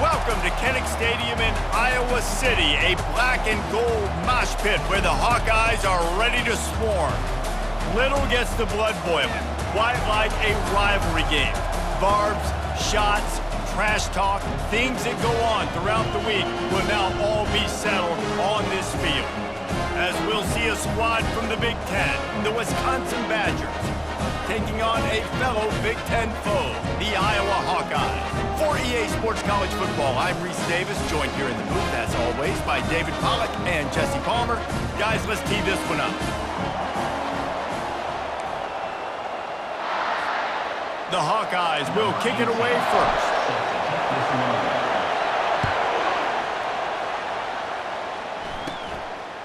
Welcome to Kinnick Stadium in Iowa City, a black and gold mosh pit where the Hawkeyes are ready to swarm. Little gets the blood boiling, quite like a rivalry game. Barbs, shots, trash talk, things that go on throughout the week will now all be settled on this field. As we'll see a squad from the Big Ten, the Wisconsin Badgers, taking on a fellow Big Ten foe, the Iowa Hawkeyes. For EA Sports College Football, I'm Reese Davis, joined here in the booth, as always, by David Pollack and Jesse Palmer. Guys, let's tee this one up. The Hawkeyes will kick it away first.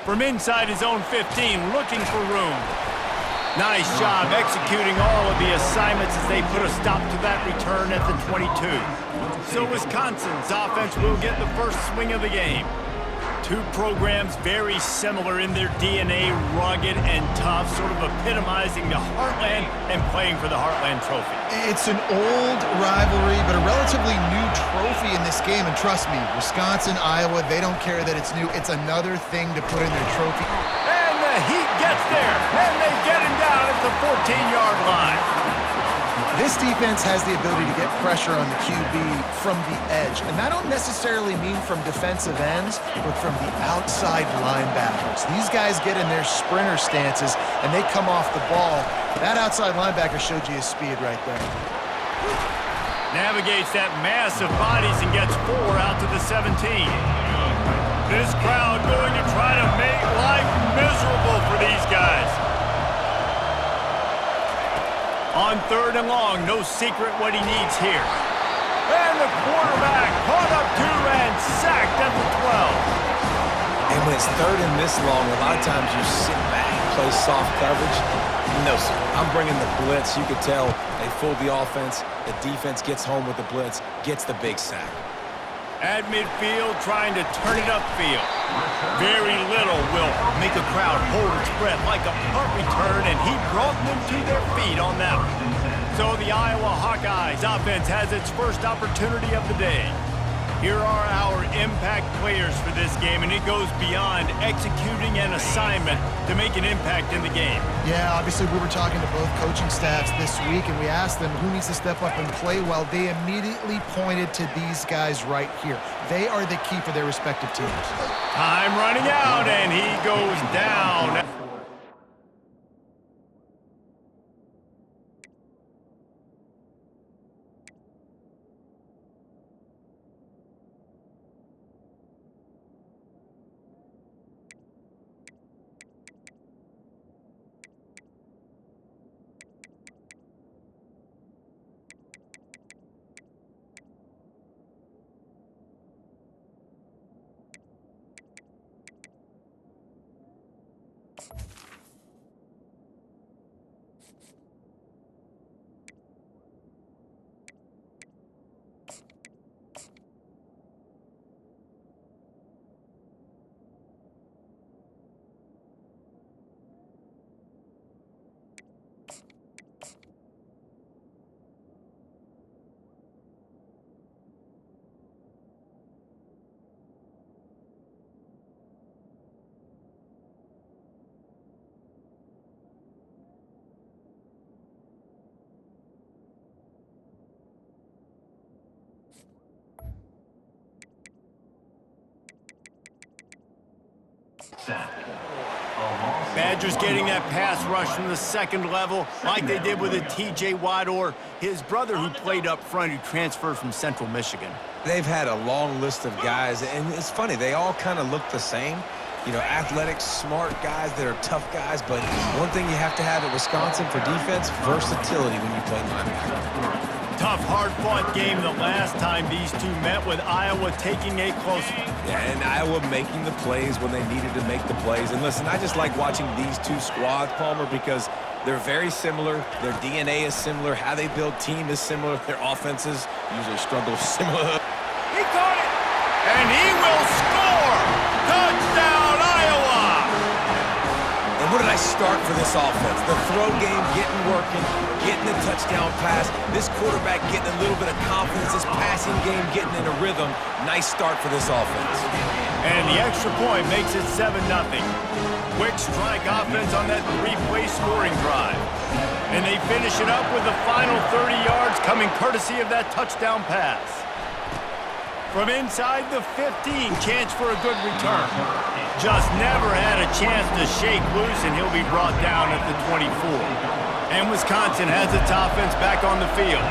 From inside his own 15, looking for room. Nice job executing all of the assignments as they put a stop to that return at the 22. So Wisconsin's offense will get the first swing of the game. Two programs very similar in their DNA, rugged and tough, sort of epitomizing the Heartland and playing for the Heartland Trophy. It's an old rivalry, but a relatively new trophy in this game. And trust me, Wisconsin, Iowa, they don't care that it's new. It's another thing to put in their trophy. And the Heat gets there, and they get him down at the 14-yard line. This defense has the ability to get pressure on the QB from the edge. And I don't necessarily mean from defensive ends, but from the outside linebackers. These guys get in their sprinter stances, and they come off the ball. That outside linebacker showed you his speed right there. Navigates that mass of bodies and gets 4 out to the 17. This crowd going to try to make life miserable for these guys. On 3rd and long, no secret what he needs here. And the quarterback caught up to and sacked at the 12. And when it's 3rd and this long, a lot of times you sit back and play soft coverage. No, sir. I'm bringing the blitz. You could tell they fooled the offense. The defense gets home with the blitz, gets the big sack. At midfield, trying to turn it upfield. Very little will make a crowd hold its breath like a punt return, and he brought them to their feet on that one. So the Iowa Hawkeyes offense has its first opportunity of the day. Here are our impact players for this game, and it goes beyond executing an assignment to make an impact in the game. Yeah, obviously we were talking to both coaching staffs this week, and we asked them who needs to step up and play well. They immediately pointed to these guys right here. They are the key for their respective teams. Time running out, and he goes down. Badgers getting that pass rush from the second level like they did with a T.J. Watt or his brother who played up front who transferred from Central Michigan. They've had a long list of guys, and it's funny, they all kind of look the same. You know, athletic, smart guys that are tough guys, but one thing you have to have at Wisconsin for defense, versatility when you play linebacker. Tough, hard-fought game the last time these two met, with Iowa taking a close one. Yeah, and Iowa making the plays when they needed to make the plays. And listen, I just like watching these two squads, Palmer, because they're very similar. Their DNA is similar. How they build team is similar. Their offenses usually struggle similar. He caught it, and he will score! Touchdown, Iowa! And what did I start for this offense. The throw game getting working, getting the touchdown pass. This quarterback getting a little bit of confidence. This passing game getting in a rhythm. Nice start for this offense. And the extra point makes it 7-0. Quick strike offense on that three-play scoring drive. And they finish it up with the final 30 yards coming courtesy of that touchdown pass. From inside the 15, chance for a good return. Just never had a chance to shake loose, and he'll be brought down at the 24. And Wisconsin has its offense back on the field.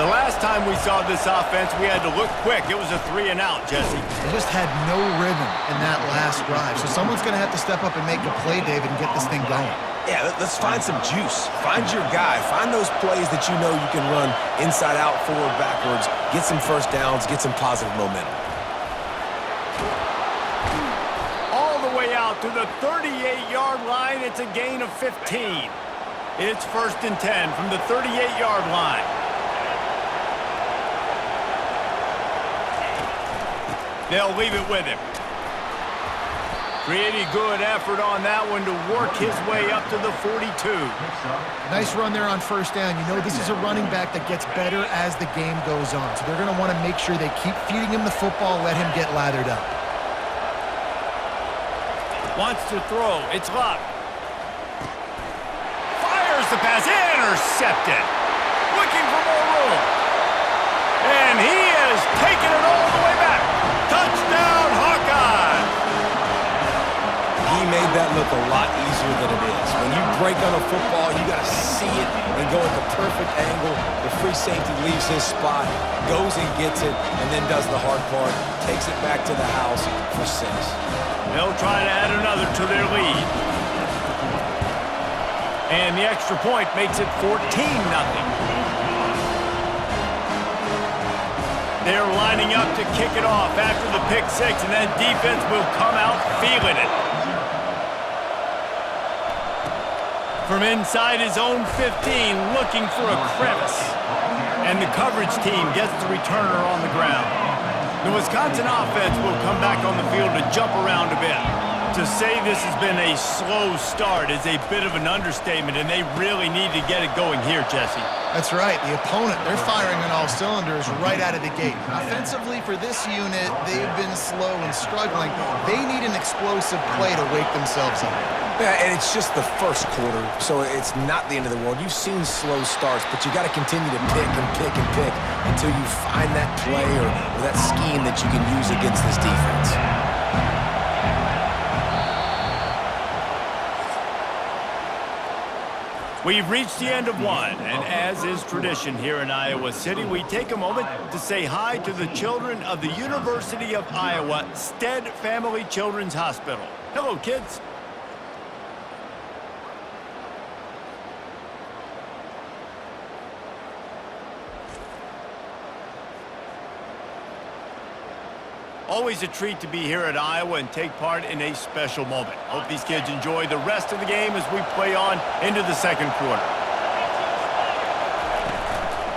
The last time we saw this offense, we had to look quick. It was a 3-and-out, Jesse. They just had no rhythm in that last drive. So someone's going to have to step up and make a play, David, and get this thing going. Yeah, let's find some juice. Find your guy. Find those plays that you know you can run inside out, forward, backwards. Get some first downs. Get some positive momentum. All the way out to the 38-yard line. It's a gain of 15. It's 1st and 10 from the 38-yard line. They'll leave it with him. Pretty good effort on that one to work his way up to the 42. Nice run there on first down. You know, this is a running back that gets better as the game goes on. So they're going to want to make sure they keep feeding him the football, let him get lathered up. Wants to throw. It's Luck. Fires the pass. Intercepted. Looking for more room. And he has taken it all the way back. Touchdown, Hawkeye! He made that look a lot easier than it is. When you break on a football, you got to see it and go at the perfect angle. The free safety leaves his spot, goes and gets it, and then does the hard part, takes it back to the house for 6. They'll try to add another to their lead. And the extra point makes it 14-0. They're lining up to kick it off after the pick 6, and that defense will come out feeling it. From inside his own 15, looking for a crevice. And the coverage team gets the returner on the ground. The Wisconsin offense will come back on the field to jump around a bit. To say this has been a slow start is a bit of an understatement, and they really need to get it going here, Jesse. That's right. The opponent, they're firing on all cylinders right out of the gate. Offensively, for this unit, they've been slow and struggling. They need an explosive play to wake themselves up. Yeah, and it's just the first quarter, so it's not the end of the world. You've seen slow starts, but you got to continue to pick and pick and pick until you find that play or that scheme that you can use against this defense. We've reached the end of one, and as is tradition here in Iowa City, we take a moment to say hi to the children of the University of Iowa Stead Family Children's Hospital. Hello, kids. Always a treat to be here at Iowa and take part in a special moment. Hope these kids enjoy the rest of the game as we play on into the second quarter.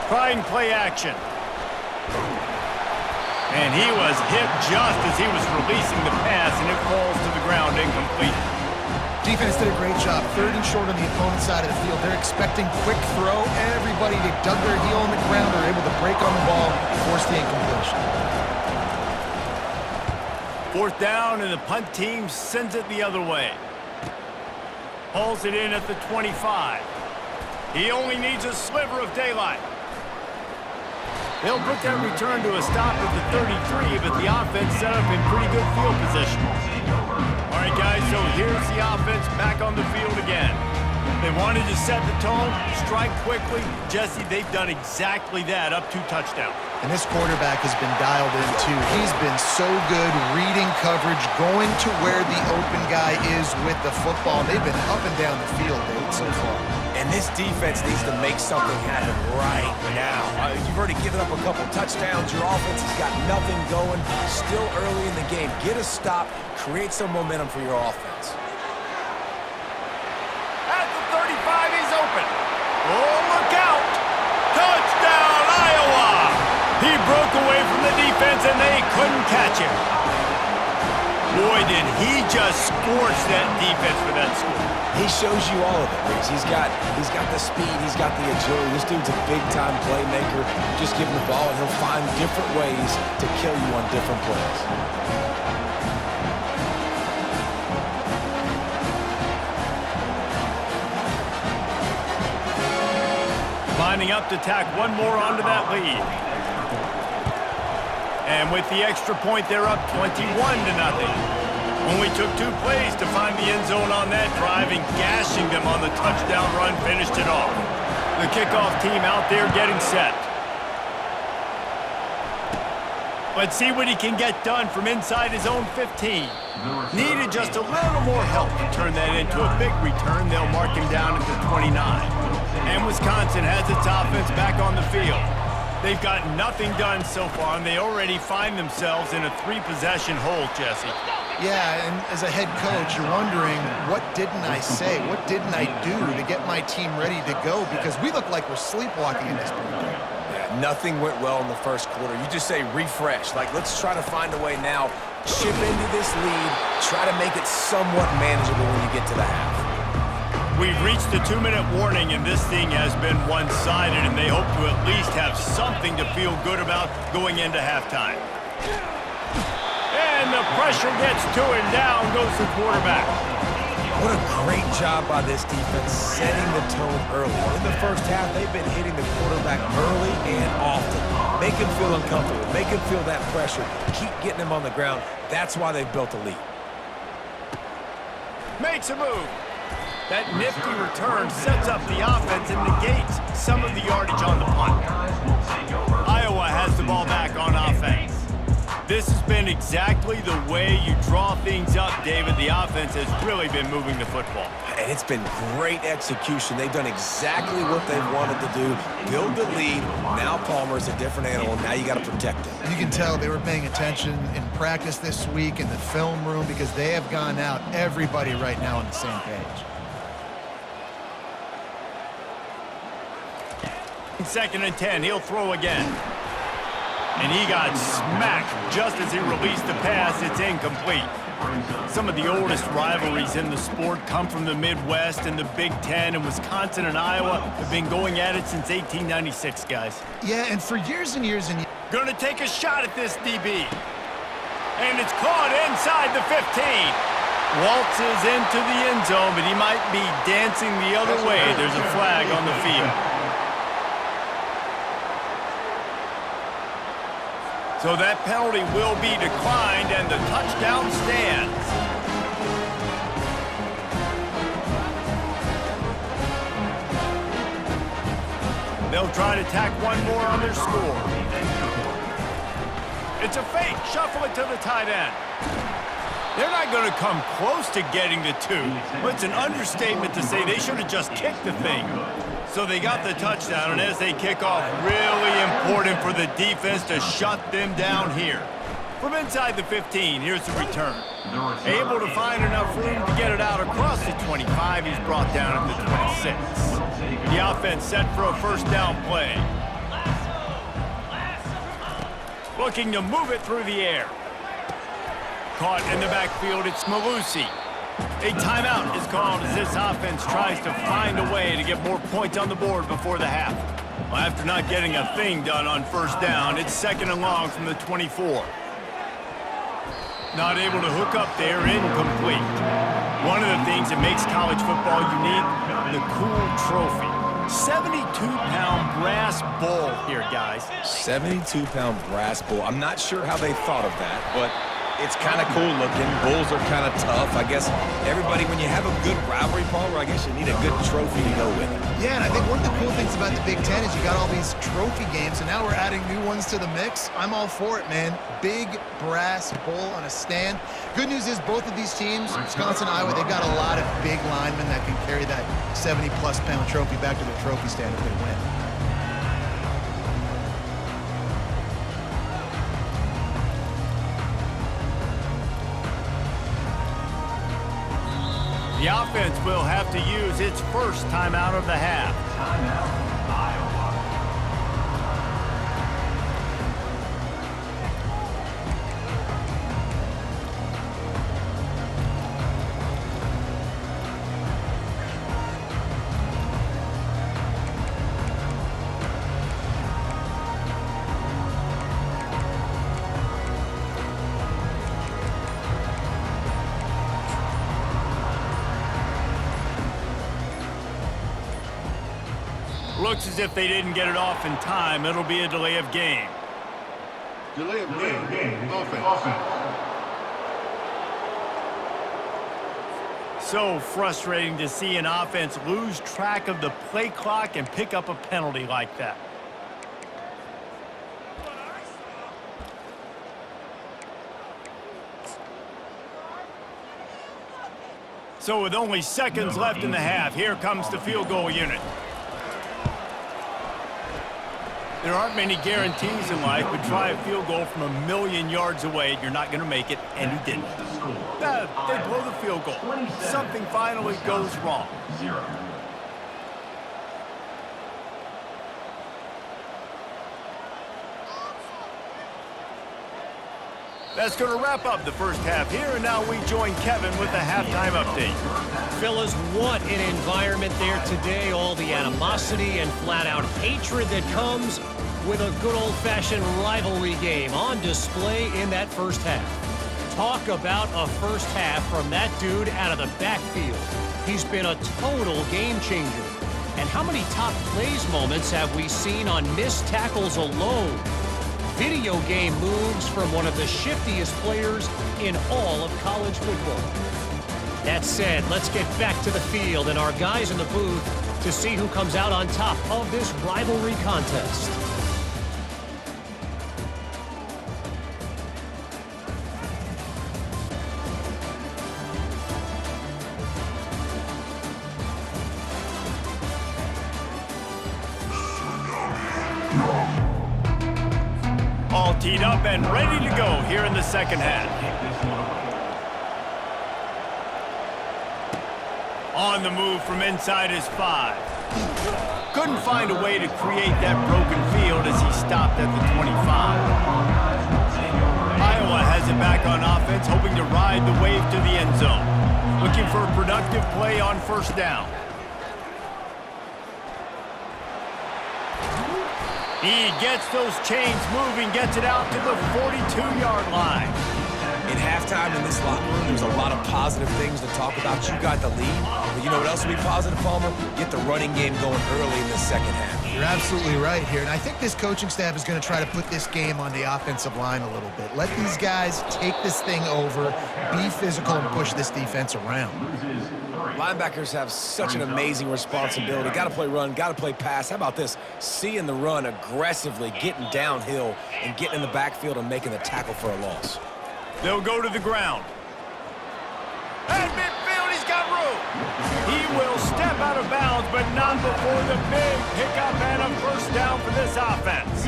Trying play action. And he was hit just as he was releasing the pass, and it falls to the ground incomplete. Defense did a great job. 3rd and short on the opponent's side of the field. They're expecting quick throw. Everybody, they dug their heel on the ground. They're able to break on the ball, force the incompletion. 4th down, and the punt team sends it the other way. Pulls it in at the 25. He only needs a sliver of daylight. They'll put that return to a stop at the 33, but the offense set up in pretty good field position. All right, guys, so here's the offense back on the field again. They wanted to set the tone, strike quickly. Jesse, they've done exactly that, up 2 touchdowns. And this quarterback has been dialed in, too. He's been so good reading coverage, going to where the open guy is with the football. They've been up and down the field, David, so far. And this defense needs to make something happen right now. You've already given up a couple touchdowns. Your offense has got nothing going. Still early in the game. Get a stop. Create some momentum for your offense. At the 35, he's open. Oh, look out. Touchdown, Iowa. He broke away from the defense, and they couldn't catch him. Boy, did he just scorch that defense for that score. He shows you all of it, Riggs. He's got the speed, he's got the agility. This dude's a big-time playmaker. You just give him the ball, and he'll find different ways to kill you on different plays. Lining up to tack one more onto that lead. And with the extra point, they're up 21-0. Only took 2 plays to find the end zone on that drive, and gashing them on the touchdown run finished it off. The kickoff team out there getting set. Let's see what he can get done from inside his own 15. Needed just a little more help to turn that into a big return. They'll mark him down at the 29. And Wisconsin has its offense back on the field. They've got nothing done so far, and they already find themselves in a 3-possession hole, Jesse. Yeah, and as a head coach, you're wondering, what didn't I say? What didn't I do to get my team ready to go? Because we look like we're sleepwalking in this point. Yeah, nothing went well in the first quarter. You just say refresh. Like, let's try to find a way now. Chip into this lead. Try to make it somewhat manageable when you get to the half. We've reached the 2-minute warning, and this thing has been one-sided, and they hope to at least have something to feel good about going into halftime. And the pressure gets to him. Down goes the quarterback. What a great job by this defense setting the tone early. In the first half, they've been hitting the quarterback early and often. Make him feel uncomfortable. Make him feel that pressure. Keep getting him on the ground. That's why they've built a lead. Makes a move. That nifty return sets up the offense and negates some of the yardage on the punt. Iowa has the ball back on offense. This has been exactly the way you draw things up, David. The offense has really been moving the football. And it's been great execution. They've done exactly what they've wanted to do. Build the lead. Now Palmer's a different animal. Now you got to protect him. You can tell they were paying attention in practice this week in the film room because they have gone out, everybody right now on the same page. 2nd and 10, he'll throw again. And he got smacked just as he released the pass. It's incomplete. Some of the oldest rivalries in the sport come from the Midwest, and the Big Ten, and Wisconsin and Iowa have been going at it since 1896, guys. Yeah, and for years and years and years. Gonna take a shot at this DB. And it's caught inside the 15. Waltzes into the end zone, but he might be dancing the other way. There's a flag on the field. So that penalty will be declined, and the touchdown stands. They'll try to tack one more on their score. It's a fake. Shuffle it to the tight end. They're not going to come close to getting the 2. But it's an understatement to say they should have just kicked the thing. So they got the touchdown, and as they kick off, really important for the defense to shut them down here. From inside the 15, here's the return. Able to find enough room to get it out across the 25. He's brought down at the 26. The offense set for a first down play. Looking to move it through the air. Caught in the backfield, it's Malusi. A timeout is called as this offense tries to find a way to get more points on the board before the half. Well, after not getting a thing done on first down, it's 2nd and long from the 24. Not able to hook up there, incomplete. One of the things that makes college football unique, the cool trophy. 72-pound brass bull here, guys. 72-pound brass bull. I'm not sure how they thought of that, but it's kind of cool looking. Bulls are kind of tough. I guess everybody, when you have a good rivalry, Palmer, I guess you need a good trophy to go with it. Yeah, and I think one of the cool things about the Big Ten is you got all these trophy games, and now we're adding new ones to the mix. I'm all for it, man. Big brass bull on a stand. Good news is both of these teams, Wisconsin, Iowa, they've got a lot of big linemen that can carry that 70-plus pound trophy back to the trophy stand if they win. The offense will have to use its first timeout of the half. Timeout, Iowa. Looks as if they didn't get it off in time. It'll be a delay of game. Delay of game. Offense. So frustrating to see an offense lose track of the play clock and pick up a penalty like that. So with only seconds left in the half, here comes the field goal unit. There aren't many guarantees in life, but try a field goal from 1,000,000 yards away, you're not going to make it, and he didn't. They blow the field goal. Something finally goes wrong. That's going to wrap up the first half here, and now we join Kevin with the halftime update. Fellas, what an environment there today. All the animosity and flat-out hatred that comes with a good old-fashioned rivalry game on display in that first half. Talk about a first half from that dude out of the backfield. He's been a total game changer. And how many top plays moments have we seen on missed tackles alone? Video game moves from one of the shiftiest players in all of college football. That said, let's get back to the field and our guys in the booth to see who comes out on top of this rivalry contest. All teed up and ready to go here in the second half. On the move from inside his 5. Couldn't find a way to create that broken field as he stopped at the 25. Iowa has it back on offense, hoping to ride the wave to the end zone. Looking for a productive play on first down. He gets those chains moving, gets it out to the 42-yard line. In halftime in this locker room, there's a lot of positive things to talk about. You got the lead, but you know what else will be positive, Palmer? Get the running game going early in the second half. You're absolutely right here, and I think this coaching staff is going to try to put this game on the offensive line a little bit. Let these guys take this thing over, be physical, and push this defense around. Linebackers have such an amazing responsibility. Got to play run, got to play pass. How about this? Seeing the run aggressively, getting downhill, and getting in the backfield and making the tackle for a loss. They'll go to the ground. At midfield, he's got room. He will step out of bounds, but not before the big pickup and a first down for this offense.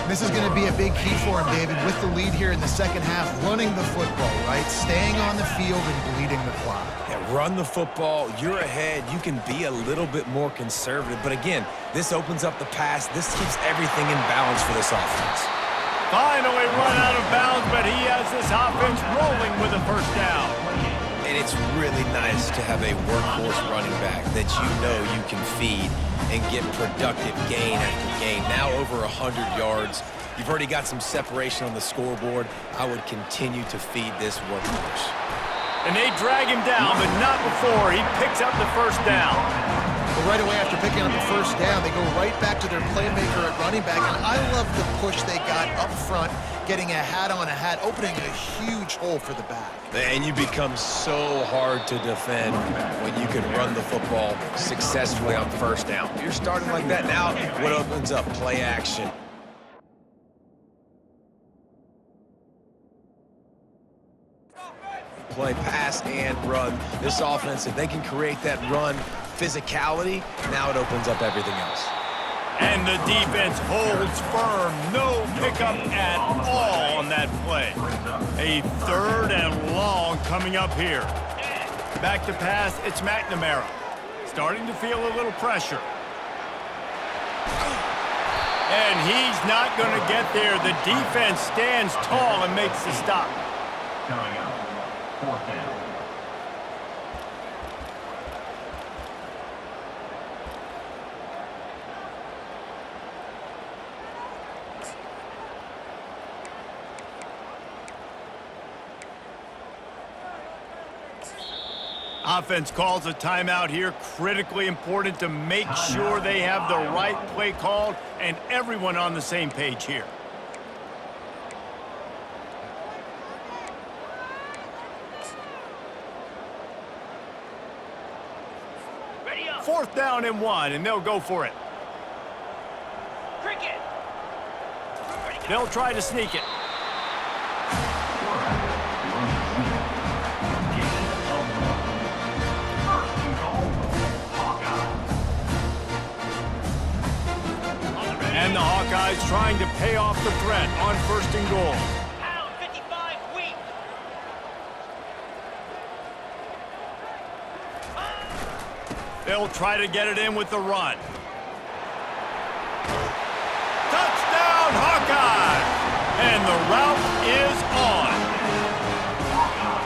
This is going to be a big key for him, David, with the lead here in the second half, running the football, right? Staying on the field and bleeding the clock. Yeah, run the football. You're ahead. You can be a little bit more conservative. But again, this opens up the pass. This keeps everything in balance for this offense. Finally run out of bounds, but he has this offense rolling with a first down. And it's really nice to have a workhorse running back that you know you can feed and get productive gain after gain. Now over 100 yards. You've already got some separation on the scoreboard. I would continue to feed this workhorse. And they drag him down, but not before he picks up the first down. But right away after picking up the first down, they go right back to their playmaker at running back. And I love the push they got up front, getting a hat on a hat, opening a huge hole for the back. And you become so hard to defend when you can run the football successfully on first down. You're starting like that. Now what opens up? Play action. Play pass and run. This offense, if they can create that run physicality, now it opens up everything else. And the defense holds firm. No pickup at all on that play. A third and long coming up here. Back to pass, it's McNamara. Starting to feel a little pressure. And he's not going to get there. The defense stands tall and makes the stop. Coming up, fourth down. Offense calls a timeout here. Critically important to make sure they have the right play called and everyone on the same page here. Fourth down and 1, and they'll go for it. Cricket. They'll try to sneak it. And the Hawkeyes trying to pay off the threat on 1st and goal. Pound 55 weak. They'll try to get it in with the run. Touchdown, Hawkeyes! And the route is on.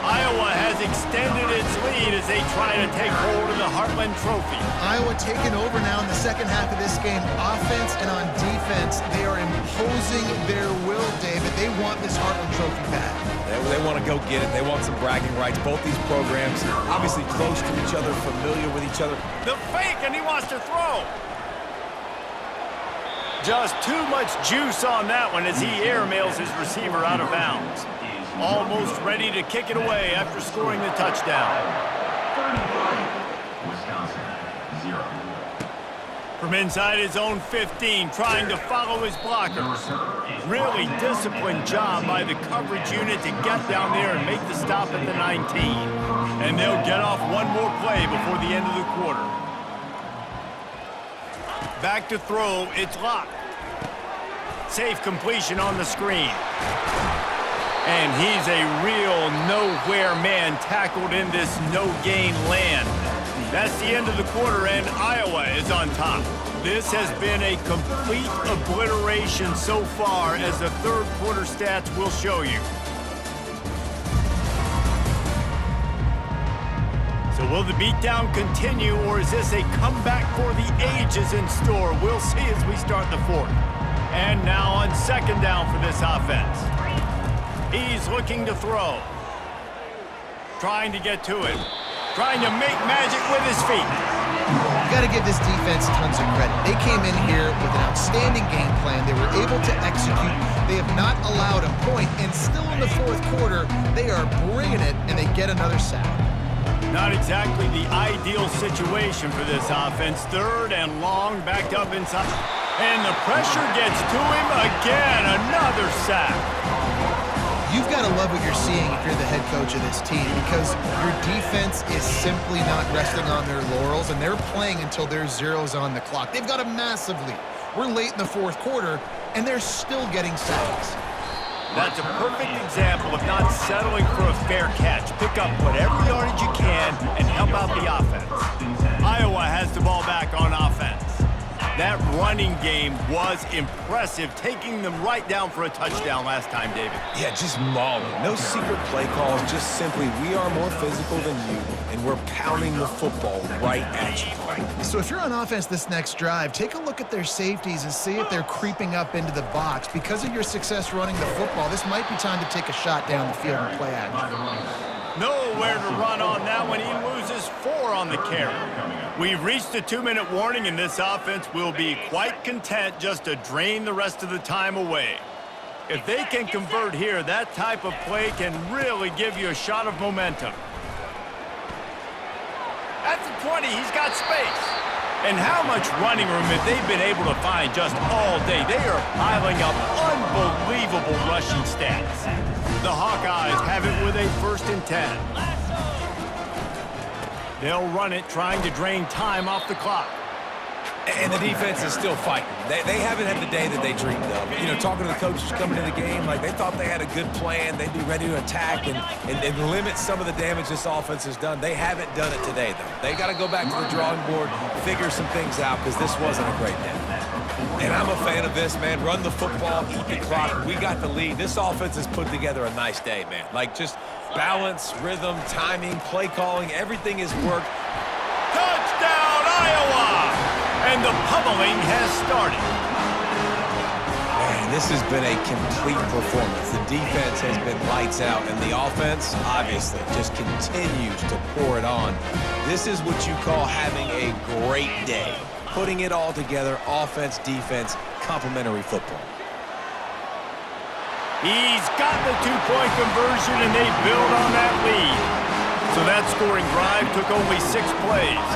Iowa has extended its lead as they try to take hold of the Heartland Trophy. Iowa taking over now in the second half of this game. Offense and on defense, they are imposing their will, David. They want this Heartland Trophy back. They want to go get it. They want some bragging rights. Both these programs obviously close to each other, familiar with each other. The fake, and he wants to throw. Just too much juice on that one as he airmails his receiver out of bounds. Almost ready to kick it away after scoring the touchdown. 35, Wisconsin, 0. From inside his own 15, trying to follow his blockers. Really disciplined job by the coverage unit to get down there and make the stop at the 19. And they'll get off one more play before the end of the quarter. Back to throw, it's locked. Safe completion on the screen. And he's a real nowhere man tackled in this no-gain land. That's the end of the quarter, and Iowa is on top. This has been a complete obliteration so far, as the third quarter stats will show you. So will the beatdown continue, or is this a comeback for the ages in store? We'll see as we start the fourth. And now on 2nd down for this offense. He's looking to throw. Trying to get to it. Trying to make magic with his feet. You got to give this defense tons of credit. They came in here with an outstanding game plan. They were able to execute. They have not allowed a point, and still in the fourth quarter, they are bringing it, and they get another sack. Not exactly the ideal situation for this offense. 3rd and long, backed up inside. And the pressure gets to him again. Another sack. You've got to love what you're seeing if you're the head coach of this team, because your defense is simply not resting on their laurels, and they're playing until there's zeros on the clock. They've got a massive lead. We're late in the fourth quarter, and they're still getting sacks. That's a perfect example of not settling for a fair catch. Pick up whatever yardage you can and help out the offense. Iowa has the ball back on offense. That running game was impressive, taking them right down for a touchdown last time, David. Yeah, just mauling. No secret play calls, just simply we are more physical than you, and we're pounding the football right at you. So if you're on offense this next drive, take a look at their safeties and see if they're creeping up into the box. Because of your success running the football, this might be time to take a shot down the field and play action. Nowhere to run on that one. He loses 4 on the carry. We've reached a 2-minute warning, and this offense will be quite content just to drain the rest of the time away. If they can convert here, that type of play can really give you a shot of momentum. At the 20, he's got space. And how much running room have they been able to find just all day? They are piling up unbelievable rushing stats. The Hawkeyes have it with a 1st and 10. They'll run it, trying to drain time off the clock. And the defense is still fighting. They haven't had the day that they dreamed of. You know, talking to the coaches coming into the game, like they thought they had a good plan. They'd be ready to attack and limit some of the damage this offense has done. They haven't done it today, though. They got to go back to the drawing board, figure some things out, because this wasn't a great day. And I'm a fan of this, man. Run the football, eat the clock. We got the lead. This offense has put together a nice day, man. Like just balance, rhythm, timing, play calling, everything has worked. Touchdown, Iowa! And the pummeling has started. Man, And this has been a complete performance. The defense has been lights out, and the offense, obviously, just continues to pour it on. This is what you call having a great day. Putting it all together, offense, defense, complementary football. He's got the two-point conversion, and they build on that lead. So that scoring drive took only 6 plays,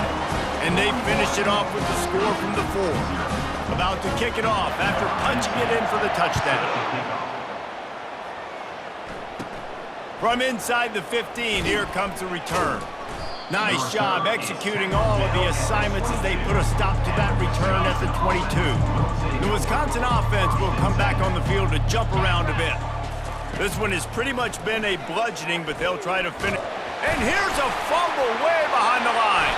and they finished it off with the score from the 4. About to kick it off after punching it in for the touchdown. From inside the 15, here comes the return. Nice job executing all of the assignments as they put a stop to that return at the 22. The Wisconsin offense will come back on the field to jump around a bit. This one has pretty much been a bludgeoning, but they'll try to finish. And here's a fumble way behind the line.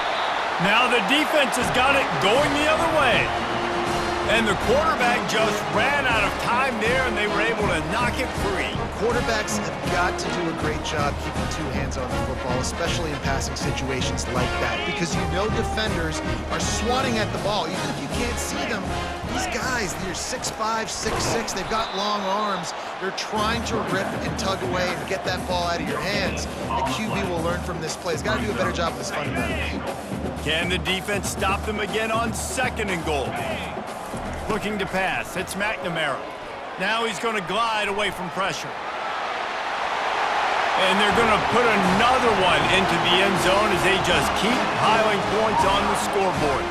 Now the defense has got it going the other way. And the quarterback just ran out of time there, and they were able to knock it free. Quarterbacks have got to do a great job keeping 2 hands on the football, especially in passing situations like that, because you know defenders are swatting at the ball. Even if you can't see them, these guys, they're 6'5", 6'6", they've got long arms. They're trying to rip and tug away and get that ball out of your hands. The QB will learn from this play. He's got to do a better job of this fundamental. Can the defense stop them again on 2nd and goal? Looking to pass, it's McNamara. Now he's going to glide away from pressure. And they're going to put another one into the end zone as they just keep piling points on the scoreboard.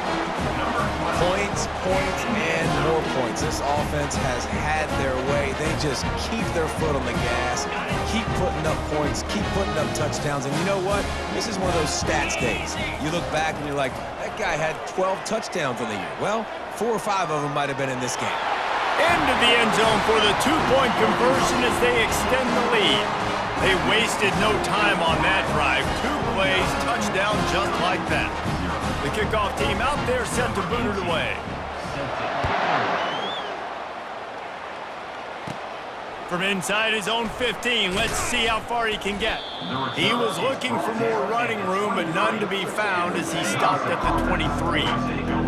Points, points, and more points. This offense has had their way. They just keep their foot on the gas, keep putting up points, keep putting up touchdowns. And you know what? This is one of those stats days. You look back and you're like, that guy had 12 touchdowns on the year. Well, 4 or 5 of them might have been in this game. Into the end zone for the 2-point conversion as they extend the lead. They wasted no time on that drive. 2 plays, touchdown just like that. The kickoff team out there set to boot it away. From inside his own 15, let's see how far he can get. He was looking for more running room, but none to be found as he stopped at the 23.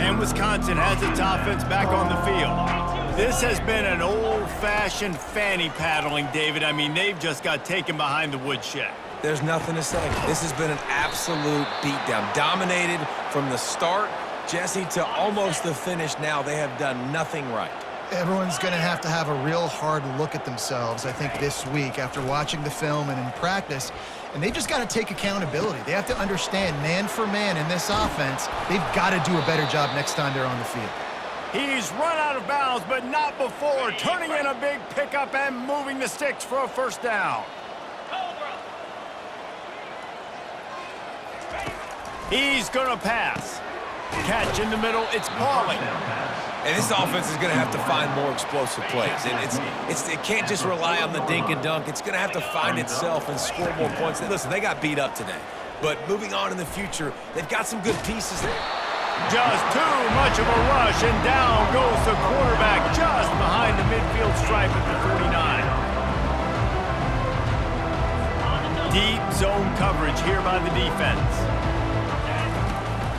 And Wisconsin has its offense back on the field. This has been an old-fashioned fanny paddling, David. I mean, they've just got taken behind the woodshed. There's nothing to say. This has been an absolute beatdown. Dominated from the start, Jesse, to almost the finish now. They have done nothing right. Everyone's going to have a real hard look at themselves, I think, this week after watching the film and in practice. And they've just got to take accountability. They have to understand, man for man in this offense, they've got to do a better job next time they're on the field. He's run out of bounds, but not before, turning in a big pickup and moving the sticks for a first down. He's going to pass. Catch in the middle, it's Pauling. And this offense is going to have to find more explosive plays. And it can't just rely on the dink and dunk. It's going to have to find itself and score more points. Listen, they got beat up today. But moving on in the future, they've got some good pieces there. Just too much of a rush, and down goes the quarterback just behind the midfield stripe at the 49. Deep zone coverage here by the defense.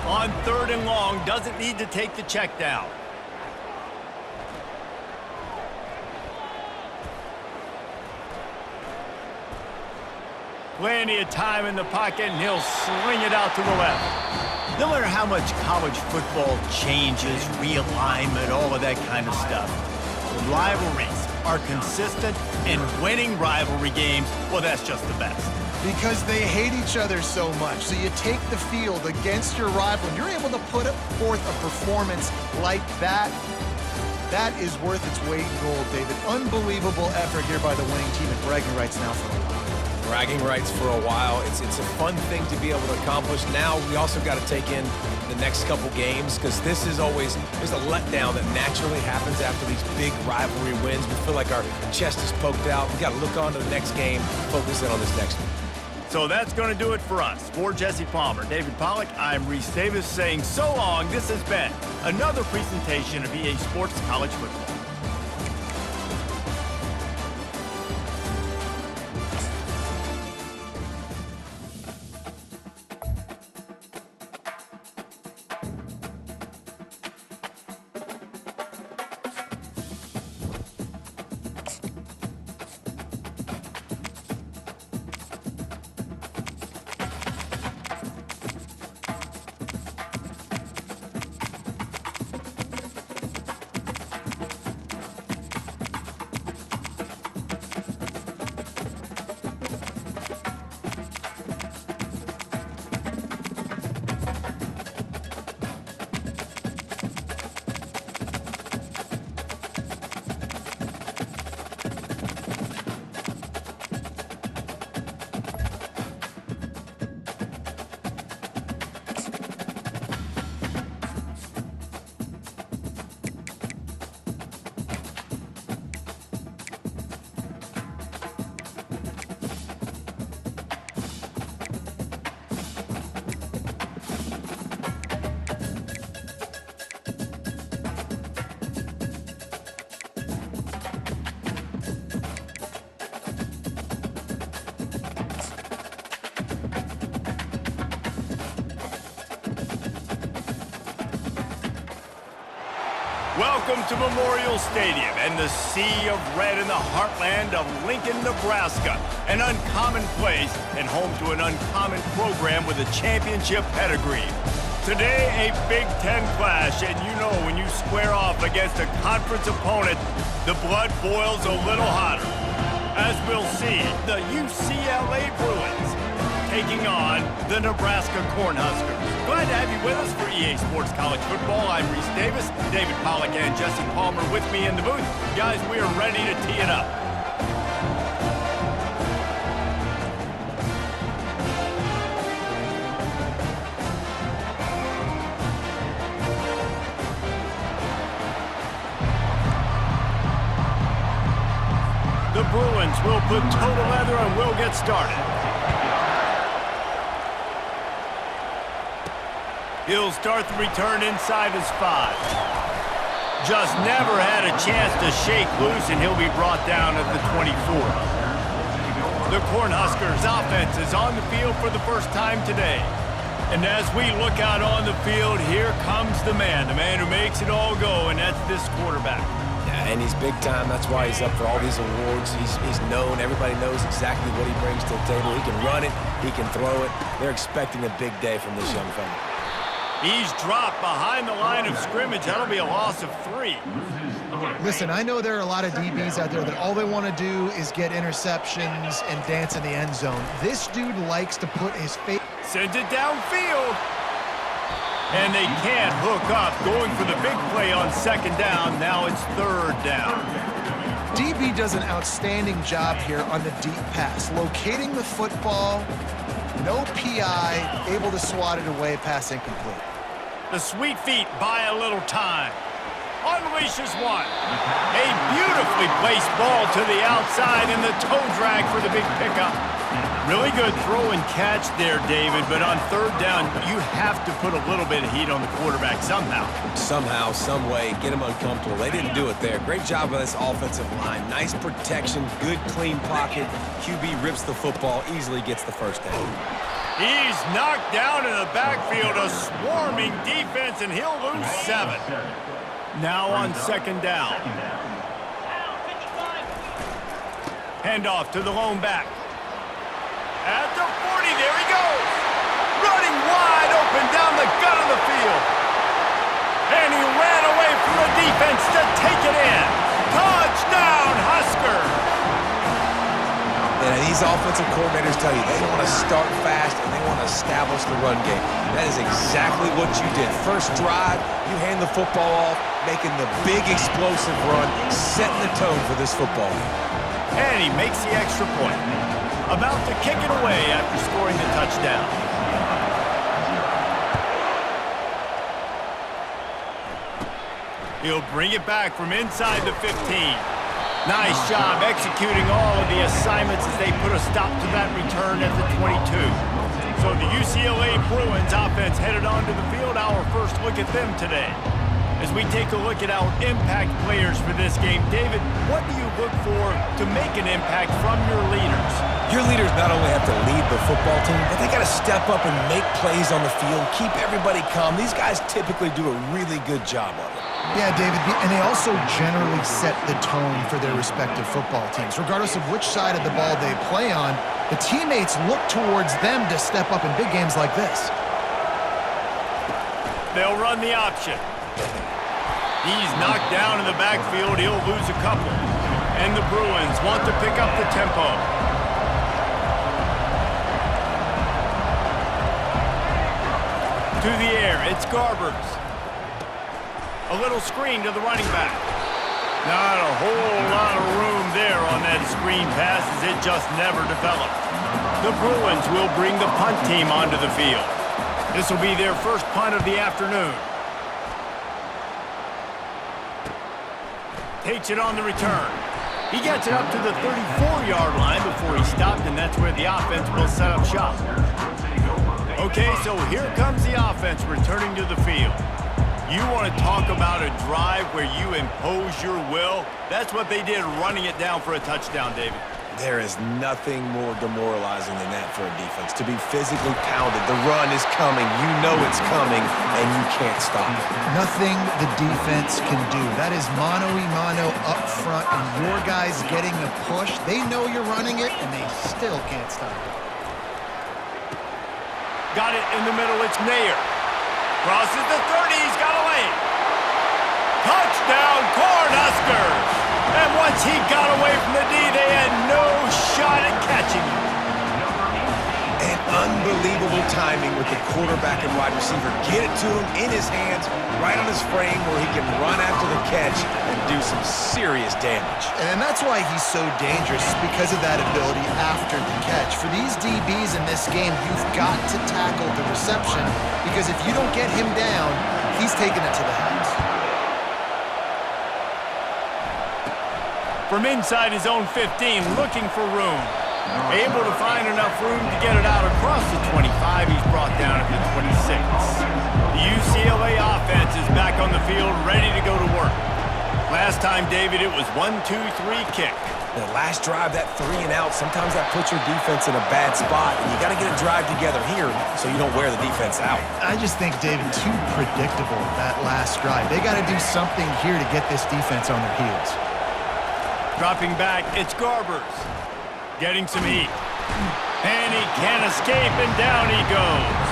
On 3rd and long, doesn't need to take the check down. Plenty of time in the pocket, and he'll sling it out to the left. No matter how much college football changes, realignment, all of that kind of stuff, rivalries are consistent, and winning rivalry games, well, that's just the best. Because they hate each other so much. So you take the field against your rival, and you're able to put forth a performance like that. That is worth its weight in gold, David. Unbelievable effort here by the winning team, and bragging rights now for a while. Bragging rights for a while. It's a fun thing to be able to accomplish. Now we also got to take in the next couple games, because this is always, there's a letdown that naturally happens after these big rivalry wins. We feel like our chest is poked out. We got to look on to the next game, focus in on this next one. So that's going to do it for us. For Jesse Palmer, David Pollack, I'm Reese Davis saying so long. This has been another presentation of EA Sports College Football. Welcome to Memorial Stadium and the sea of red in the heartland of Lincoln, Nebraska. An uncommon place and home to an uncommon program with a championship pedigree. Today, a Big Ten clash, and you know when you square off against a conference opponent, the blood boils a little hotter. As we'll see, the UCLA Bruins taking on the Nebraska Cornhuskers. Glad to have you with us for EA Sports College Football. I'm Reese Davis, David Pollack and Jesse Palmer with me in the booth. Guys, we are ready to tee it up. The Bruins will put toe to leather and will get started. He'll start the return inside his 5. Just never had a chance to shake loose, and he'll be brought down at the 24. The Cornhuskers offense is on the field for the first time today. And as we look out on the field, here comes the man who makes it all go, and that's this quarterback. Yeah, and he's big time. That's why he's up for all these awards. He's known. Everybody knows exactly what he brings to the table. He can run it. He can throw it. They're expecting a big day from this young fella. He's dropped behind the line of scrimmage. That'll be a loss of 3. Listen, I know there are a lot of DBs out there that all they want to do is get interceptions and dance in the end zone. This dude likes to put his face... Sends it downfield. And they can't hook up. Going for the big play on second down. Now it's third down. DB does an outstanding job here on the deep pass. Locating the football, no PI, able to swat it away, pass incomplete. The sweet feet buy a little time. Unleashes one. A beautifully placed ball to the outside and the toe drag for the big pickup. Really good throw and catch there, David, but on third down, you have to put a little bit of heat on the quarterback somehow. Somehow, some way, get him uncomfortable. They didn't do it there. Great job by this offensive line. Nice protection, good clean pocket. QB rips the football, easily gets the first down. He's knocked down in the backfield, a swarming defense, and he'll lose 7. Now on second down. Handoff to the lone back. At the 40, there he goes. Running wide open down the gut of the field. And he ran away from the defense to take it in. Touchdown, Huskers. And these offensive coordinators tell you they want to start fast and they want to establish the run game. That is exactly what you did. First drive, you hand the football off, making the big explosive run, setting the tone for this football game. And he makes the extra point. About to kick it away after scoring the touchdown. He'll bring it back from inside the 15. Nice job executing all of the assignments as they put a stop to that return at the 22. So the UCLA Bruins offense headed onto the field. Our first look at them today. As we take a look at our impact players for this game, David, what do you look for to make an impact from your leaders? Your leaders not only have to lead the football team, but they got to step up and make plays on the field, keep everybody calm. These guys typically do a really good job of it. Yeah, David, and they also generally set the tone for their respective football teams. Regardless of which side of the ball they play on, the teammates look towards them to step up in big games like this. They'll run the option. He's knocked down in the backfield. He'll lose a couple. And the Bruins want to pick up the tempo. To the air, it's Garbers. A little screen to the running back. Not a whole lot of room there on that screen pass as it just never developed. The Bruins will bring the punt team onto the field. This will be their first punt of the afternoon. Takes it on the return. He gets it up to the 34-yard line before he stopped, and that's where the offense will set up shop. Okay, so here comes the offense returning to the field. You want to talk about a drive where you impose your will? That's what they did running it down for a touchdown, David. There is nothing more demoralizing than that for a defense. To be physically pounded, the run is coming, you know it's coming, and you can't stop it. Nothing the defense can do. That is mano-a-mano up front, and your guys getting the push. They know you're running it, and they still can't stop it. Got it in the middle, it's Nair. Crosses the 30, he's got a lane. Touchdown, Cornhuskers! And once he got away from the D, they had no shot at catching him. And unbelievable timing with the quarterback and wide receiver. Get it to him in his hands, right on his frame where he can run after the catch and do some serious damage. And that's why he's so dangerous, because of that ability after the catch. For these DBs in this game, you've got to tackle the reception, because if you don't get him down, he's taking it to the house. From inside his own 15, looking for room. Able to find enough room to get it out across the 25. He's brought down at the 26. The UCLA offense is back on the field, ready to go to work. Last time, David, it was 1-2-3 kick. The last drive, that 3 and out, sometimes that puts your defense in a bad spot, and you got to get a drive together here so you don't wear the defense out. I just think, David, too predictable, that last drive. They got to do something here to get this defense on their heels. Dropping back, it's Garbers. Getting some heat. And he can't escape, and down he goes.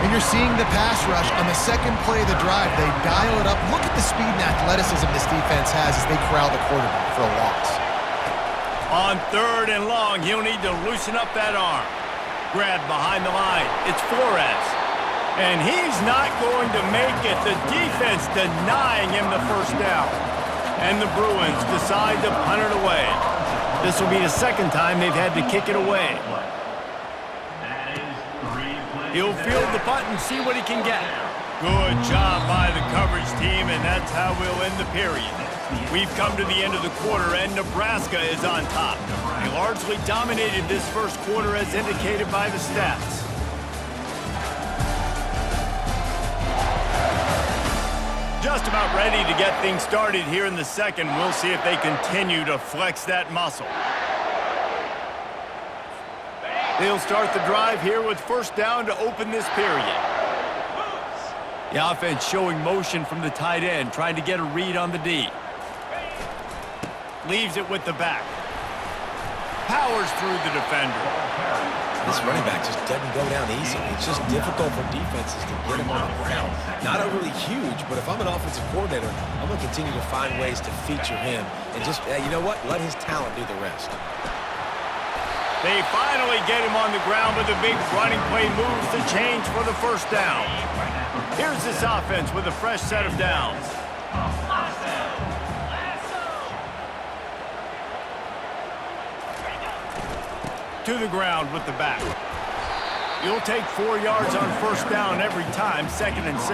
And you're seeing the pass rush on the second play of the drive. They dial it up. Look at the speed and athleticism this defense has as they corral the quarterback for a loss. On 3rd and long, he'll need to loosen up that arm. Grab behind the line. It's Flores. And he's not going to make it. The defense denying him the first down. And the Bruins decide to punt it away. This will be the second time they've had to kick it away. He'll field the punt and see what he can get. Good job by the coverage team, and that's how we'll end the period. We've come to the end of the quarter, and Nebraska is on top. They largely dominated this first quarter as indicated by the stats. Just about ready to get things started here in the second. We'll see if they continue to flex that muscle. They'll start the drive here with first down to open this period. The offense showing motion from the tight end, trying to get a read on the D. Leaves it with the back. Powers through the defender. This running back just doesn't go down easy. It's just difficult for defenses to get him on the ground. Not overly huge, but if I'm an offensive coordinator, I'm going to continue to find ways to feature him. And just, you know what? Let his talent do the rest. They finally get him on the ground, but the big running play moves the change for the first down. Here's this offense with a fresh set of downs. To the ground with the back. You'll take 4 yards on first down every time, 2nd and 6.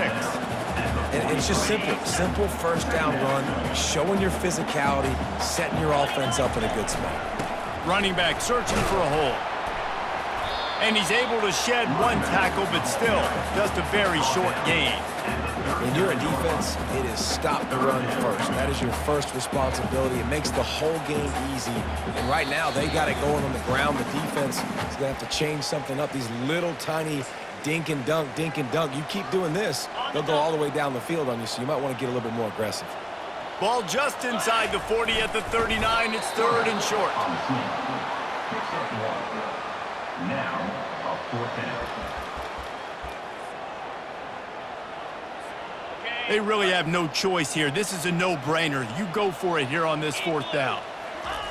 And it's just simple. Simple first down run, showing your physicality, setting your offense up in a good spot. Running back searching for a hole. And he's able to shed one tackle, but still, just a very short gain. When you're a defense, it is stop the run first. That is your first responsibility. It makes the whole game easy. And right now, they got it going on the ground. The defense is going to have to change something up. These little tiny dink and dunk. You keep doing this, they'll go all the way down the field on you, so you might want to get a little bit more aggressive. Ball just inside the 40 at the 39. It's 3rd and short. Now, a 4th down. They really have no choice here. This is a no-brainer. You go for it here on this 4th down.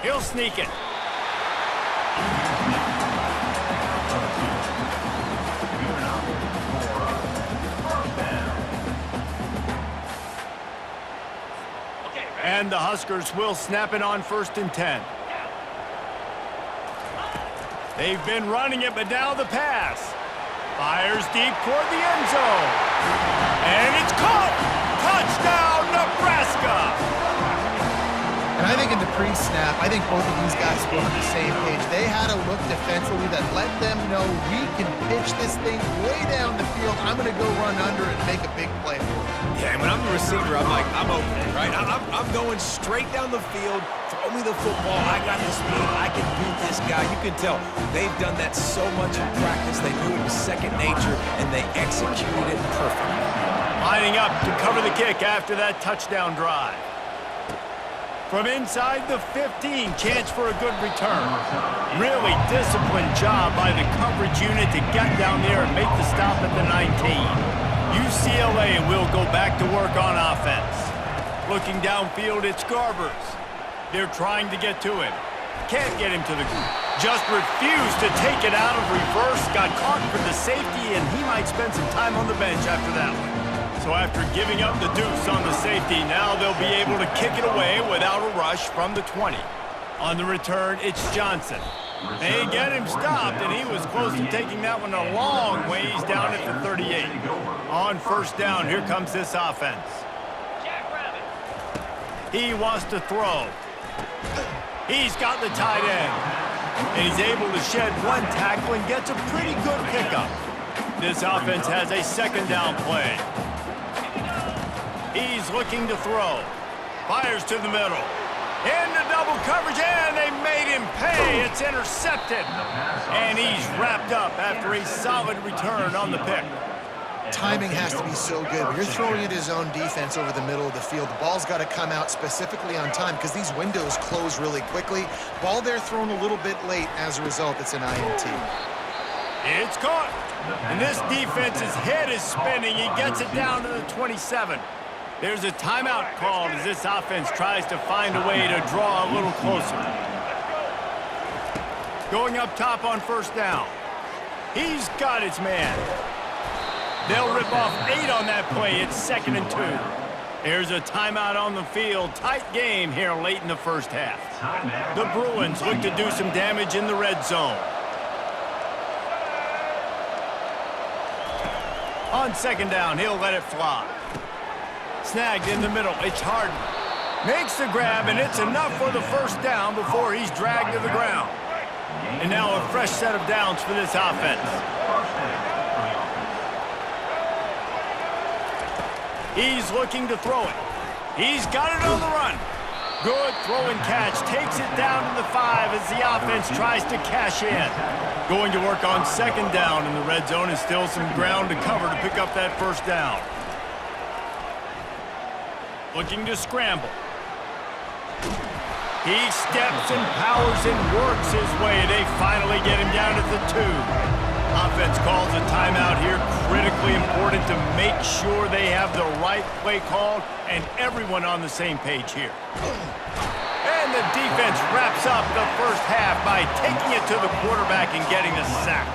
He'll sneak it. And the Huskers will snap it on 1st and 10. They've been running it, but now the pass. Fires deep toward the end zone. And it's caught! Touchdown, Nebraska! And I think in the pre-snap, I think both of these guys were on the same page. They had a look defensively that let them know we can pitch this thing way down the field. I'm going to go run under it and make a big play for it. Yeah, and when I'm the receiver, receiver, I'm like, I'm open, right? I'm going straight down the field. Throw me the football. I got the speed. I can beat this guy. You can tell they've done that so much in practice. They knew it was second nature, and they executed it perfectly. Lining up to cover the kick after that touchdown drive. From inside the 15, chance for a good return. Really disciplined job by the coverage unit to get down there and make the stop at the 19. UCLA will go back to work on offense. Looking downfield, it's Garbers. They're trying to get to him. Can't get him to the group. Just refused to take it out of reverse. Got caught for the safety, and he might spend some time on the bench after that one. So after giving up the deuce on the safety, now they'll be able to kick it away without a rush from the 20. On the return, it's Johnson. They get him stopped, and he was close to taking that one a long ways down at the 38. On first down, here comes this offense. He wants to throw. He's got the tight end. And he's able to shed one tackle and gets a pretty good pickup. This offense has a second down play. He's looking to throw. Fires to the middle. Into double coverage, and they made him pay. It's intercepted. And he's wrapped up after a solid return on the pick. Timing has to be so good. When you're throwing at his own defense over the middle of the field, the ball's got to come out specifically on time because these windows close really quickly. Ball there thrown a little bit late. As a result, it's an INT. It's caught. And this defense's head is spinning. He gets it down to the 27. There's a timeout called as this offense tries to find a way to draw a little closer. Going up top on first down. He's got his man. They'll rip off 8 on that play. It's 2nd and 2. There's a timeout on the field. Tight game here late in the first half. The Bruins look to do some damage in the red zone. On second down, he'll let it fly. Snagged in the middle. It's Harden. Makes the grab, and it's enough for the first down before he's dragged to the ground. And now a fresh set of downs for this offense. He's looking to throw it. He's got it on the run. Good throw and catch. Takes it down to the 5 as the offense tries to cash in. Going to work on second down in the red zone, and still some ground to cover to pick up that first down. Looking to scramble. He steps and powers and works his way. They finally get him down at the 2. Offense calls a timeout here. Critically important to make sure they have the right play called and everyone on the same page here. And the defense wraps up the first half by taking it to the quarterback and getting a sack.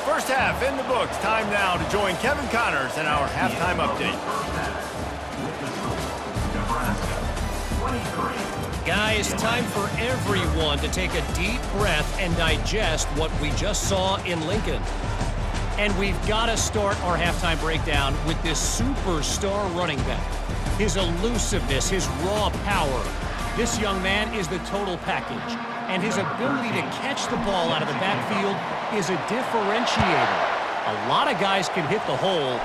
First half in the books. Time now to join Kevin Connors in our halftime update. Guys, time for everyone to take a deep breath and digest what we just saw in Lincoln. And we've got to start our halftime breakdown with this superstar running back. His elusiveness, his raw power. This young man is the total package. And his ability to catch the ball out of the backfield is a differentiator. A lot of guys can hit the hole.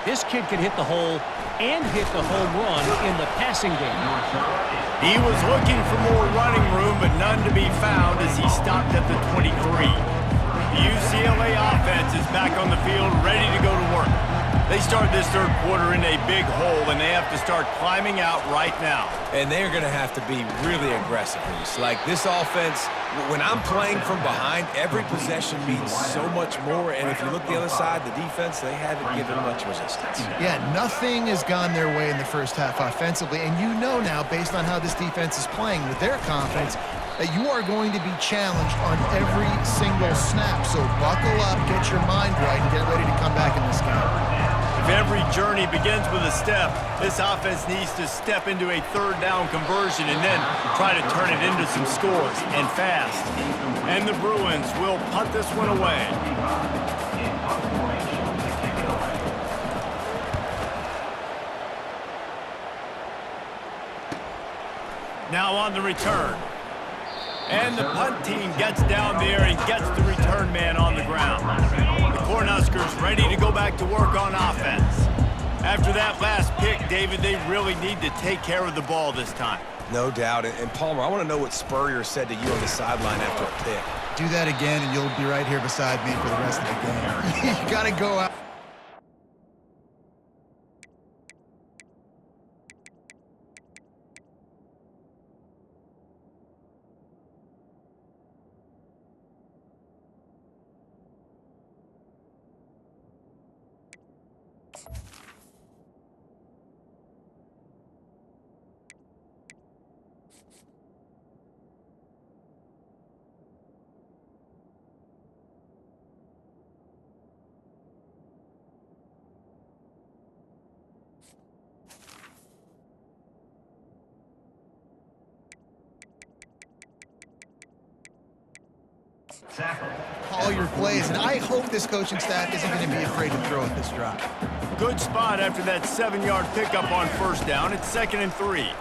This kid can hit the hole and hit the home run in the passing game. He was looking for more running room, but none to be found as he stopped at the 23. The UCLA offense is back on the field, ready to go to work. They start this third quarter in a big hole, and they have to start climbing out right now. And they're going to have to be really aggressive. It's like this offense, when I'm playing from behind, every possession means so much more. And if you look the other side, the defense, they haven't given much resistance. Yeah, nothing has gone their way in the first half offensively. And you know now, based on how this defense is playing with their confidence, that you are going to be challenged on every single snap. So buckle up, get your mind right, and get ready to come back in this game. If every journey begins with a step, this offense needs to step into a third down conversion and then try to turn it into some scores, and fast. And the Bruins will punt this one away. Now on the return. And the punt team gets down there and gets the return man on the ground. The Cornhuskers ready to go back to work on offense. After that last pick, David, they really need to take care of the ball this time. No doubt. And Palmer, I want to know what Spurrier said to you on the sideline after a pick. Do that again, and you'll be right here beside me for the rest of the game. You got to go out. Call your plays, and I hope this coaching staff isn't going to be afraid to throw at this drive. Good spot after that 7-yard pickup on first down. It's 2nd and 3.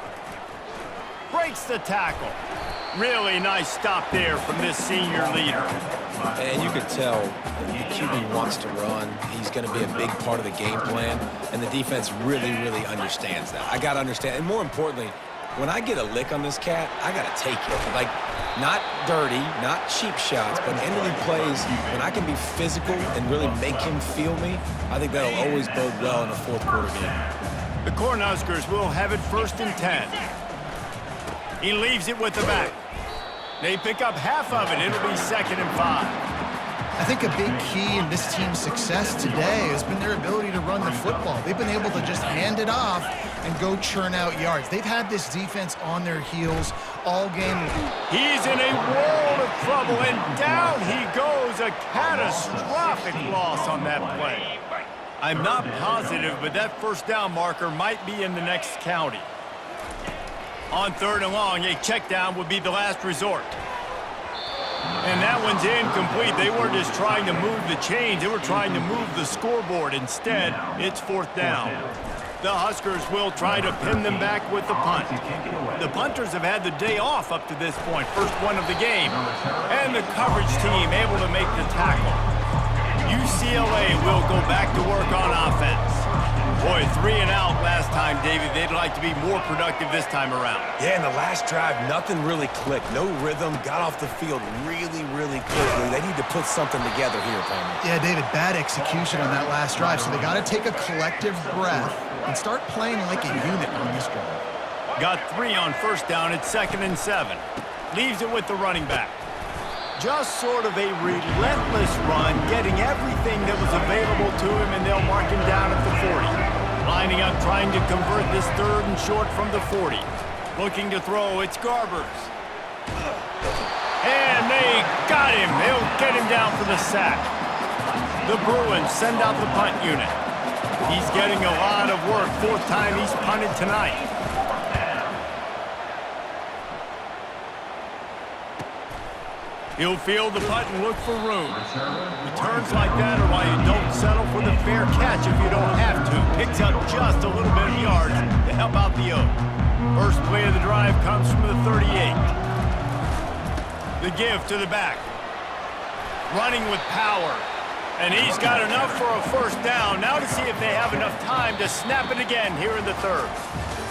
Breaks the tackle. Really nice stop there from this senior leader. And you could tell the QB wants to run. He's going to be a big part of the game plan, and the defense really, really understands that. I got to understand, and more importantly, when I get a lick on this cat, I got to take it. Like, not dirty, not cheap shots, but end-of-the plays, when I can be physical and really make him feel me, I think that'll always bode well in a fourth-quarter game. The Cornhuskers will have it 1st and 10. He leaves it with the back. They pick up half of it. It'll be 2nd and 5. I think a big key in this team's success today has been their ability to run the football. They've been able to just hand it off and go churn out yards. They've had this defense on their heels all game. He's in a world of trouble, and down he goes. A catastrophic loss on that play. I'm not positive, but that first down marker might be in the next county. On 3rd and long, a check down would be the last resort. And that one's incomplete. They weren't just trying to move the chains. They were trying to move the scoreboard. Instead, it's 4th down. The Huskers will try to pin them back with the punt. The punters have had the day off up to this point, first one of the game. And the coverage team able to make the tackle. UCLA will go back to work on offense. Boy, 3 and out last time, David. They'd like to be more productive this time around. Yeah, in the last drive, nothing really clicked. No rhythm, got off the field really, really quickly. They need to put something together here, Palmer. Yeah, David, bad execution on that last drive, so they got to take a collective breath and start playing like a unit on this drive. Got 3 on first down. It's 2nd and 7. Leaves it with the running back. Just sort of a relentless run, getting everything that was available to him, and they'll mark him down at the 40. Lining up, trying to convert this 3rd and short from the 40. Looking to throw, it's Garbers. And they got him. They'll get him down for the sack. The Bruins send out the punt unit. He's getting a lot of work. 4th time he's punted tonight. He'll field the punt and look for room. Returns like that are why you don't settle for the fair catch if you don't have to. Picks up just a little bit of yards to help out the Oak. First play of the drive comes from the 38. The give to the back. Running with power. And he's got enough for a first down. Now to see if they have enough time to snap it again here in the 3rd.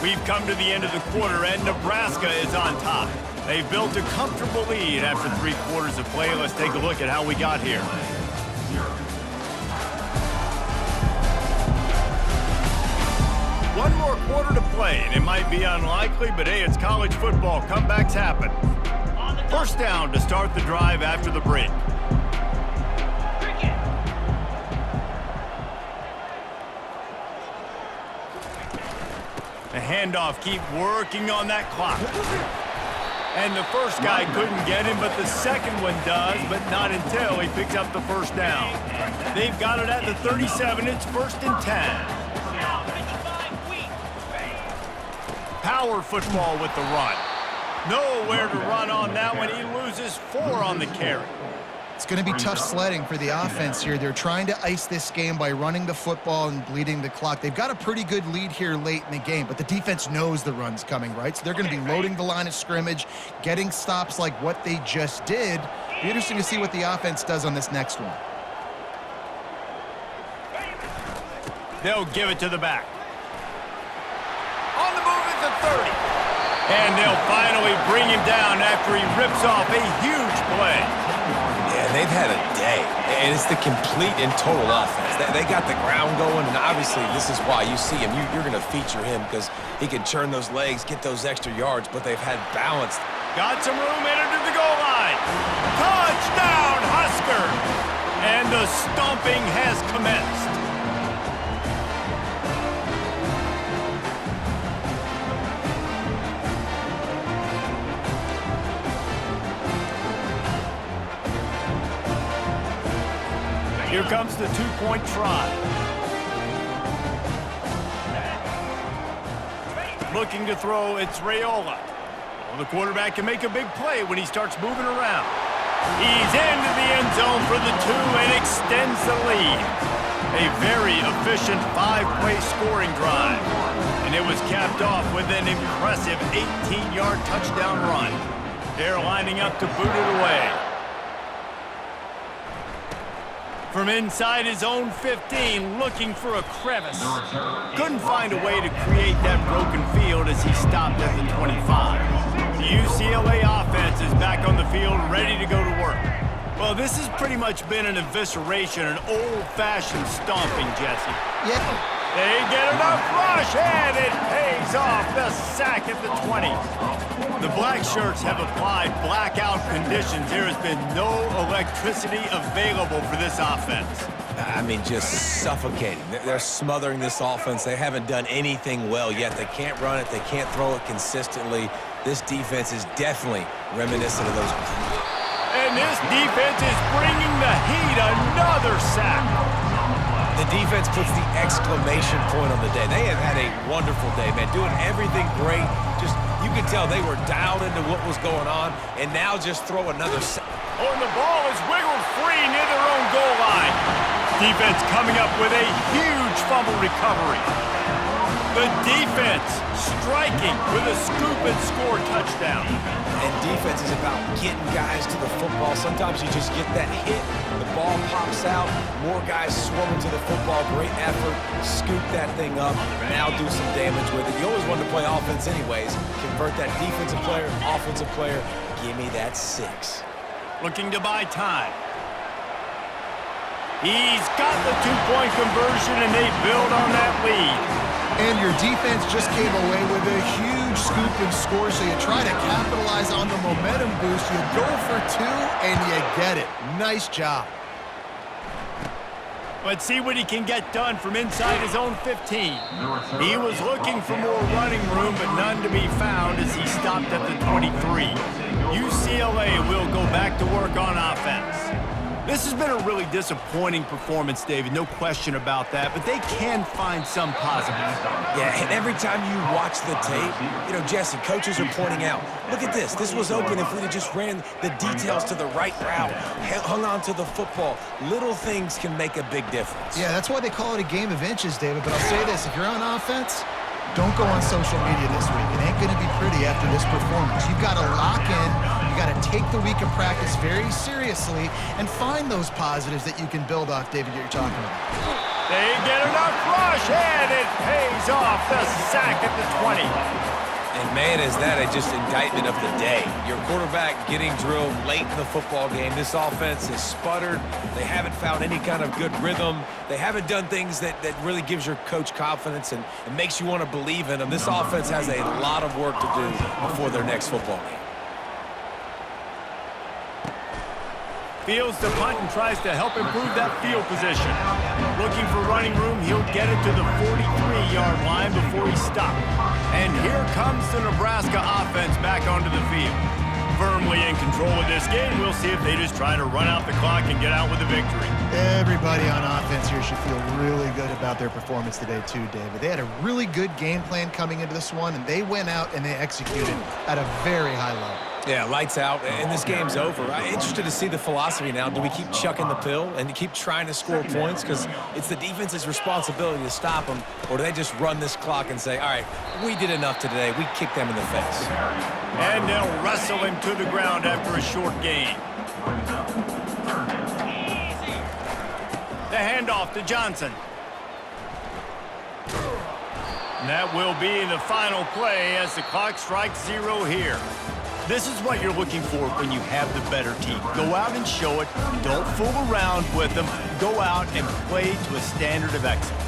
We've come to the end of the quarter, and Nebraska is on top. They've built a comfortable lead after 3 quarters of play. Let's take a look at how we got here. One more quarter to play, and it might be unlikely, but hey, it's college football. Comebacks happen. First down to start the drive after the break. The handoff, keep working on that clock. And the first guy couldn't get him, but the second one does, but not until he picks up the first down. They've got it at the 37. It's 1st and 10. Power football with the run. Nowhere to run on that one. He loses 4 on the carry. It's going to be tough sledding for the offense here. They're trying to ice this game by running the football and bleeding the clock. They've got a pretty good lead here late in the game, but the defense knows the run's coming, right? So they're going to be loading the line of scrimmage, getting stops like what they just did. Be interesting to see what the offense does on this next one. They'll give it to the back. On the move at the 30. And they'll finally bring him down after he rips off a huge play. Yeah, they've had a day, and it's the complete and total offense. They got the ground going, and obviously this is why you see him. You're going to feature him because he can churn those legs, get those extra yards, but they've had balance. Got some room headed to the goal line. Touchdown, Huskers! And the stomping has commenced. Here comes the two-point try. Looking to throw, it's Raiola. Well, the quarterback can make a big play when he starts moving around. He's into the end zone for the 2 and extends the lead. A very efficient 5-play scoring drive. And it was capped off with an impressive 18-yard touchdown run. They're lining up to boot it away. From inside his own 15, looking for a crevice. Couldn't find a way to create that broken field as he stopped at the 25. The UCLA offense is back on the field, ready to go to work. Well, this has pretty much been an evisceration, an old-fashioned stomping, Jesse. Yeah. They get enough rush, and it pays off. The sack at the 20. The black shirts have applied blackout conditions. There has been no electricity available for this offense. I mean, just suffocating. They're smothering this offense. They haven't done anything well yet. They can't run it. They can't throw it consistently. This defense is definitely reminiscent of those. And this defense is bringing the heat. Another sack. The defense puts the exclamation point on the day. They have had a wonderful day, man. Doing everything great. Just, you could tell they were dialed into what was going on, and now just throw another sack. Oh, and the ball is wiggled free near their own goal line. Defense coming up with a huge fumble recovery. The defense striking with a scoop and score touchdown. And defense is about getting guys to the football. Sometimes you just get that hit, the ball pops out, more guys swarming to the football. Great effort, scoop that thing up, now do some damage with it. You always want to play offense anyways. Convert that defensive player, offensive player. Give me that 6. Looking to buy time. He's got the 2-point conversion, and they build on that lead. And your defense just came away with a huge scoop and score, so you try to capitalize on the momentum boost. You go for 2, and you get it. Nice job. Let's see what he can get done from inside his own 15. He was looking for more running room, but none to be found as he stopped at the 23. UCLA will go back to work on offense. This has been a really disappointing performance, David, no question about that, but they can find some positives. Yeah, and every time you watch the tape, you know, Jesse, coaches are pointing out, look at this. This was open if we'd have just ran the details to the right route, hung on to the football. Little things can make a big difference. Yeah, that's why they call it a game of inches, David, but I'll say this. If you're on offense, don't go on social media this week. It ain't going to be pretty after this performance. You've got to lock in. You got to take the week of practice very seriously and find those positives that you can build off, David, that you're talking about. They get enough rush, and it pays off. The sack at the 20. And man, is that just indictment of the day. Your quarterback getting drilled late in the football game. This offense has sputtered. They haven't found any kind of good rhythm. They haven't done things that really gives your coach confidence and makes you want to believe in them. This offense has a lot of work to do before their next football game. Fields the punt and tries to help improve that field position. Looking for running room, he'll get it to the 43-yard line before he stops. And here comes the Nebraska offense back onto the field. Firmly in control of this game, we'll see if they just try to run out the clock and get out with a victory. Everybody on offense here should feel really good about their performance today too, David. They had a really good game plan coming into this one, and they went out and they executed at a very high level. Yeah, lights out, and this game's over. I'm interested to see the philosophy now. Do we keep chucking the pill and keep trying to score points? Because it's the defense's responsibility to stop them, or do they just run this clock and say, all right, we did enough today. We kicked them in the face. And they'll wrestle him to the ground after a short gain. The handoff to Johnson. And that will be the final play as the clock strikes 0 here. This is what you're looking for when you have the better team. Go out and show it. Don't fool around with them. Go out and play to a standard of excellence.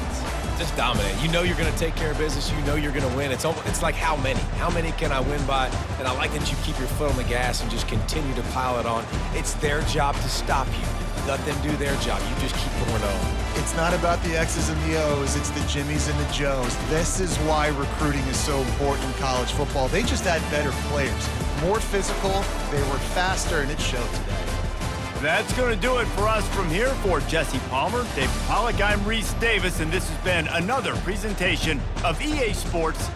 Just dominate. You know you're going to take care of business. You know you're going to win. It's like how many? How many can I win by? And I like that you keep your foot on the gas and just continue to pile it on. It's their job to stop you. Let them do their job. You just keep going on. It's not about the X's and the O's. It's the Jimmies and the Joes. This is why recruiting is so important in college football. They just had better players. More physical, they were faster, and it showed today. That's going to do it for us from here. For Jesse Palmer, David Pollack, I'm Reese Davis, and this has been another presentation of EA Sports